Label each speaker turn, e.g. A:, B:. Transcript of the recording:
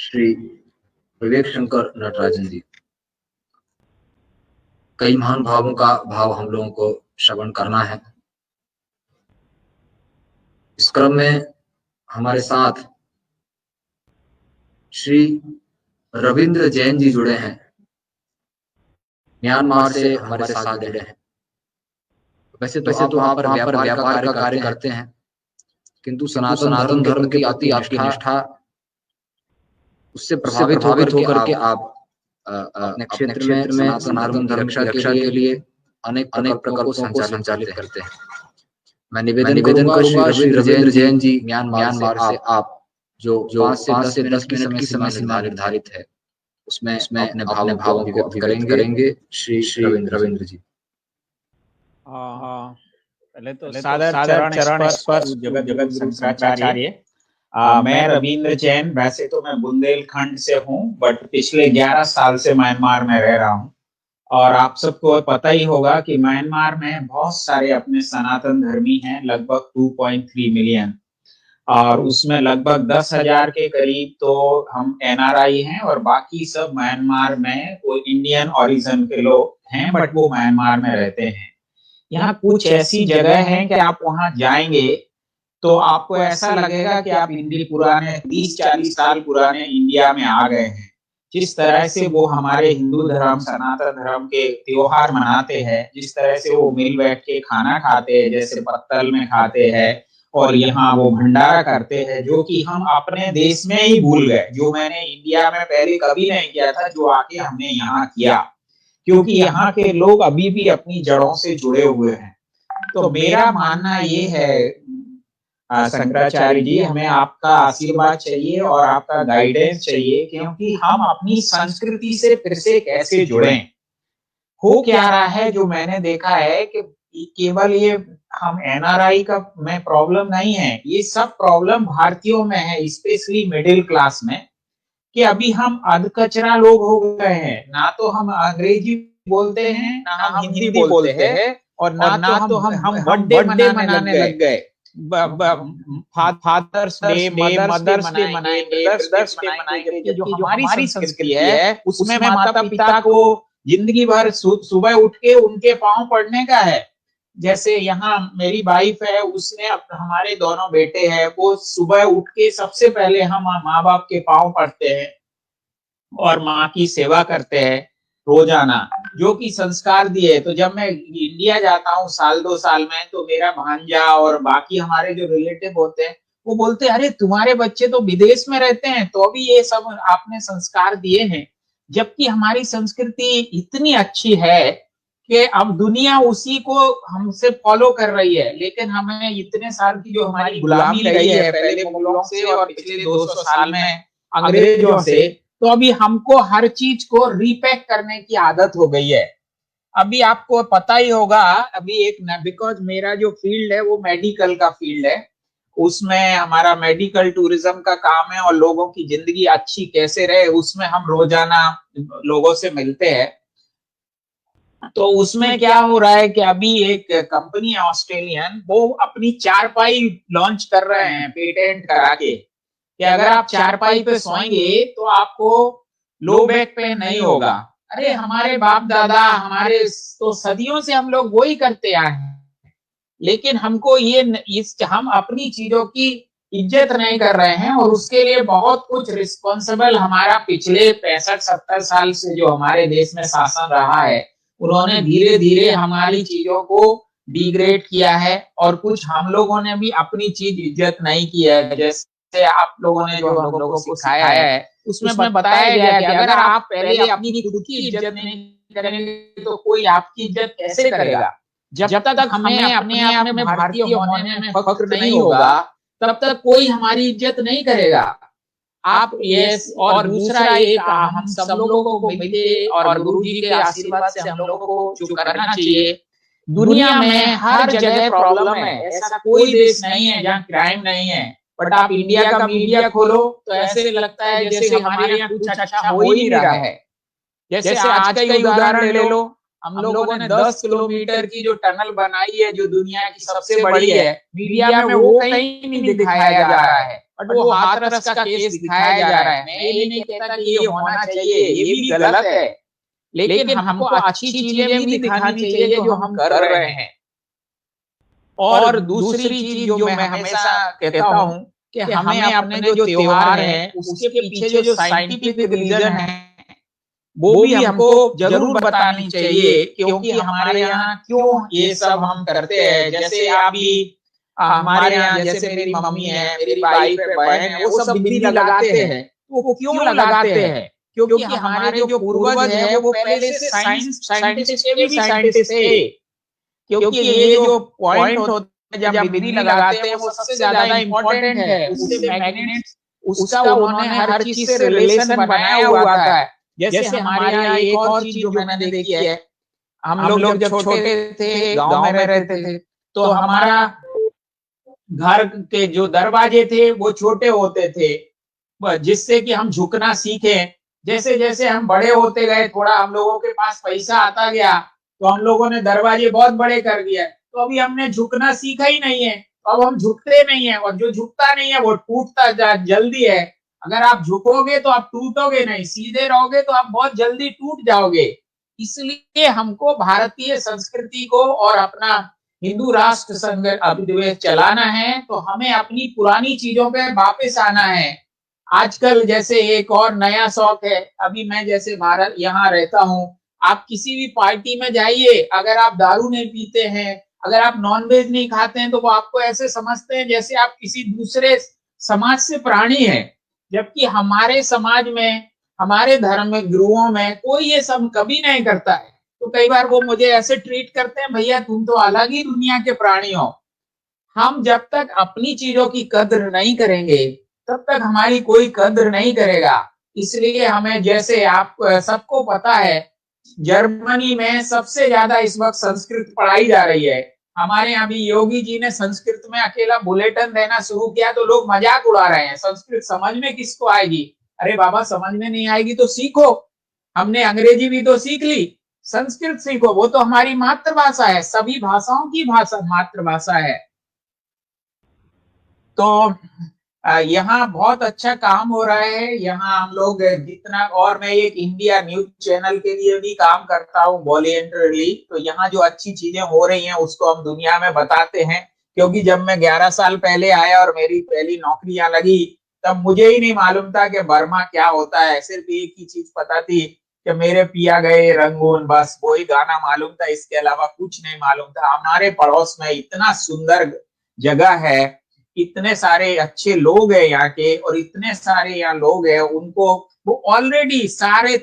A: श्री विवेक शंकर नटराजन जी। कई महान भावों का भाव हम लोगों को श्रवण करना है। इस क्रम में हमारे साथ श्री रविंद्र जैन जी जुड़े हैं, म्यांमार से हमारे साथ जुड़े हैं। वैसे तो आप वहां पर व्यापार का कार्य करते हैं, किंतु सनातन धर्म के प्रति आपकी निष्ठा, उससे प्रभावित होकर के आप अपने क्षेत्र में सनातन धर्म की रक्षा के लिए अनेक प्रकल्पों को संचालित करते हैं। मैं निवेदन करूंगा श्री रविंद्र जैन जी, म्यांमार से आप जो 5 से 10 मिनट की समय सीमा निर्धारित है, उसमें अपने भावों को अभिव्यक्त करेंगे। श्री रविंद्र जी।
B: पहले तो सादर चरण स्पर्श जगत गुरु शंकराचार्य। मैं रविंद्र जैन, वैसे तो मैं बुंदेलखंड से हूँ, बट पिछले 11 साल से म्यांमार में रह रहा हूँ। और आप सबको पता ही होगा कि म्यांमार में बहुत सारे अपने सनातन धर्मी हैं, लगभग 2.3 मिलियन, और उसमें लगभग 10,000 के करीब तो हम NRI हैं, और बाकी सब म्यांमार में कोई इंडियन ओरिजिन के लोग हैं, बट वो म्यांमार में रहते हैं। यहाँ कुछ ऐसी जगह हैं कि आप वहां जाएंगे तो आपको ऐसा लगेगा कि आप पुराने 30-40 साल पुराने इंडिया में आ गए हैं। जिस तरह से वो हमारे हिंदू धर्म, सनातन धर्म के त्योहार मनाते हैं, जिस तरह से वो मिल बैठ के खाना खाते हैं, जैसे पत्तल में खाते हैं, और यहाँ वो भंडारा करते हैं, जो कि हम अपने देश में ही भूल गए, जो मैंने इंडिया में पहले कभी नहीं किया था, जो आके हमने यहाँ किया, क्योंकि यहाँ के लोग अभी भी अपनी जड़ों से जुड़े हुए हैं। तो मेरा मानना ये है शंकराचार्य जी, हमें आपका आशीर्वाद चाहिए और आपका गाइडेंस चाहिए, क्योंकि हम अपनी संस्कृति से फिर से कैसे जुड़ें। हो क्या रहा है, जो मैंने देखा है कि केवल ये हम NRI का में प्रॉब्लम नहीं है, ये सब प्रॉब्लम भारतीयों में है, स्पेशली मिडिल क्लास में, कि अभी हम अधकचरा लोग हो गए हैं। ना तो हम अंग्रेजी बोलते हैं, ना हम हिंदी बोलते हैं, और ना तो हम बर्थडे मनाने लग गए। फादर्स डे, मदर्स डे मनाएंगे, ब्रदर्स डे मनाएंगे, जो हमारी संस्कृति है उसमें माता पिता को जिंदगी भर सुबह उठ के उनके पांव पड़ने का है। जैसे यहाँ मेरी वाइफ है, उसने हमारे दोनों बेटे हैं, वो सुबह उठ के सबसे पहले हम माँ बाप के पांव पड़ते हैं और माँ की सेवा करते हैं रोजाना, जो कि संस्कार दिए। तो जब मैं इंडिया जाता हूँ साल 2 साल में, तो मेरा भांजा और बाकी हमारे जो रिलेटिव होते हैं, वो बोलते हैं, अरे तुम्हारे बच्चे तो विदेश में रहते हैं, तो अभी ये सब आपने संस्कार दिए हैं। जबकि हमारी संस्कृति इतनी अच्छी है कि अब दुनिया उसी को हमसे फॉलो कर रही है, लेकिन हमें इतने साल की जो हमारी गुलामी रही है, पहले मुगलों से और पिछले 200 साल में अंग्रेजों से, तो अभी हमको हर चीज को रीपैक करने की आदत हो गई है। अभी आपको पता ही होगा, अभी एक बिकॉज मेरा जो फील्ड है वो मेडिकल का फील्ड है, उसमें हमारा मेडिकल टूरिज्म का काम है, और लोगों की जिंदगी अच्छी कैसे रहे उसमें हम रोजाना लोगों से मिलते हैं। तो उसमें क्या हो रहा है कि अभी एक कंपनी है ऑस्ट्रेलियन, वो अपनी चारपाई लॉन्च कर रहे हैं पेटेंट करा के, कि अगर आप चारपाई पे सोएंगे तो आपको लो बैक पेन नहीं होगा। अरे हमारे बाप दादा, हमारे तो सदियों से हम लोग वही करते आए हैं, लेकिन हमको हम अपनी चीजों की इज्जत नहीं कर रहे हैं, और उसके लिए बहुत कुछ रिस्पॉन्सिबल हमारा पिछले 65-70 साल से जो हमारे देश में शासन रहा है, उन्होंने धीरे धीरे हमारी चीजों को डिग्रेड किया है, और कुछ हम लोगों ने भी अपनी चीज इज्जत नहीं की है। जैसे आप लोगों ने जो हम लोगों को सिखाया है, उसमें बताया गया कि अगर आप पहले अपनी खुद की इज्जत नहीं करेंगे तो कोई आपकी इज्जत कैसे करेगा। जब तक हमें अपने आप में भारतीय होने में फख्र नहीं होगा, तब तक कोई हमारी इज्जत नहीं करेगा। आप और दूसरा एक हम सब लोगों को मिलके और गुरु जी के आशीर्वाद से हम लोगों को जो करना चाहिए, दुनिया में हर जगह प्रॉब्लम है, ऐसा कोई देश नहीं है जहाँ क्राइम नहीं है, बट आप इंडिया का मीडिया खोलो तो ऐसे लगता है जैसे हमारे यहाँ कुछ अच्छा हो ही नहीं रहा है। जैसे आज का ही उदाहरण ले लो, हम लोगों ने 10 किलोमीटर की जो टनल बनाई है, जो दुनिया की सबसे बड़ी है, मीडिया में वो कहीं नहीं दिखाया जा रहा है, बट वो हाथरस का केस दिखाया जा रहा है। मैं ये नहीं कहता कि ये होना चाहिए, ये भी गलत है, लेकिन हमको अच्छी चीजें भी दिखानी चाहिए जो हम कर रहे हैं। और दूसरी चीज जो मैं हमेशा कहता हूँ कि हमें अपने जो त्योहार है उसके पीछे जो साइंटिफिक रीजन है वो भी हमको जरूर बतानी चाहिए, क्योंकि हमारे यहाँ क्यों ये सब हम करते हैं। जैसे आप भी हमारे यहाँ, जैसे मेरी मम्मी है, मेरी वाइफ है, बहन है, वो सब बिंदी लगाते हैं। वो क्यों लगाते हैं? क्योंकि हमारे जो पूर्वज है वो पहले से साइंटिस्ट थे। क्योंकि ये जो पॉइंट होता है जब बिंदी लगाते हैं वो सबसे ज्यादा इम्पोर्टेंट है। उससे मैग्नेट, उसका उन्होंने हर चीज से रिलेशन बनाया हुआ था। जैसे हमारे यहाँ एक और चीज जो मैंने देखी है, हम लोग जब छोटे थे, गांव में रहते थे, तो हमारा घर के जो दरवाजे थे वो छोटे होते थे, जिससे कि हम झुकना सीखे। जैसे जैसे हम बड़े होते गए, थोड़ा हम लोगों के पास पैसा आता गया, तो हम लोगों ने दरवाजे बहुत बड़े कर दिए। तो अभी हमने झुकना सीखा ही नहीं है, अब हम झुकते नहीं है, और जो झुकता नहीं है वो टूटता जल्दी है। अगर आप झुकोगे तो आप टूटोगे नहीं, सीधे रहोगे तो आप बहुत जल्दी टूट जाओगे। इसलिए हमको भारतीय संस्कृति को और अपना हिंदू राष्ट्र संघ अभिदेश चलाना है, तो हमें अपनी पुरानी चीजों पे वापस आना है। आजकल जैसे एक और नया शौक है, अभी मैं जैसे भारत यहाँ रहता हूँ, आप किसी भी पार्टी में जाइए, अगर आप दारू नहीं पीते हैं, अगर आप नॉनवेज नहीं खाते हैं, तो वो आपको ऐसे समझते हैं जैसे आप किसी दूसरे समाज से प्राणी हैं। जबकि हमारे समाज में, हमारे धर्म में, गुरुओं में कोई ये सब कभी नहीं करता है। तो कई बार वो मुझे ऐसे ट्रीट करते हैं, भैया तुम तो अलग ही दुनिया के प्राणी हो। हम जब तक अपनी चीजों की कद्र नहीं करेंगे तब तक हमारी कोई कद्र नहीं करेगा। इसलिए हमें, जैसे आप सबको पता है, जर्मनी में सबसे ज्यादा इस वक्त संस्कृत पढ़ाई जा रही है। हमारे यहाँ भी योगी जी ने संस्कृत में अकेला बुलेटिन देना शुरू किया, तो लोग मजाक उड़ा रहे हैं, संस्कृत समझ में किसको आएगी? अरे बाबा, समझ में नहीं आएगी तो सीखो, हमने अंग्रेजी भी तो सीख ली, संस्कृत सीखो, वो तो हमारी मातृभाषा है, सभी भाषाओं की भाषा मातृभाषा है। तो यहाँ बहुत अच्छा काम हो रहा है। यहाँ हम लोग जितना, और मैं एक इंडिया न्यूज चैनल के लिए भी काम करता हूँ वॉलंटियरली, तो यहाँ जो अच्छी चीजें हो रही हैं उसको हम दुनिया में बताते हैं। क्योंकि जब मैं 11 साल पहले आया और मेरी पहली नौकरी यहाँ लगी, तब मुझे ही नहीं मालूम था कि बर्मा क्या होता है। सिर्फ एक ही चीज पता थी कि मेरे पिया गए रंगून, बस वही गाना मालूम था, इसके अलावा कुछ नहीं मालूम था। हमारे पड़ोस में इतना सुंदर जगह है, इतने सारे अच्छे लोग हैं यहाँ के, और इतने सारे यहाँ लोग हैं, उनको वो ऑलरेडी सारे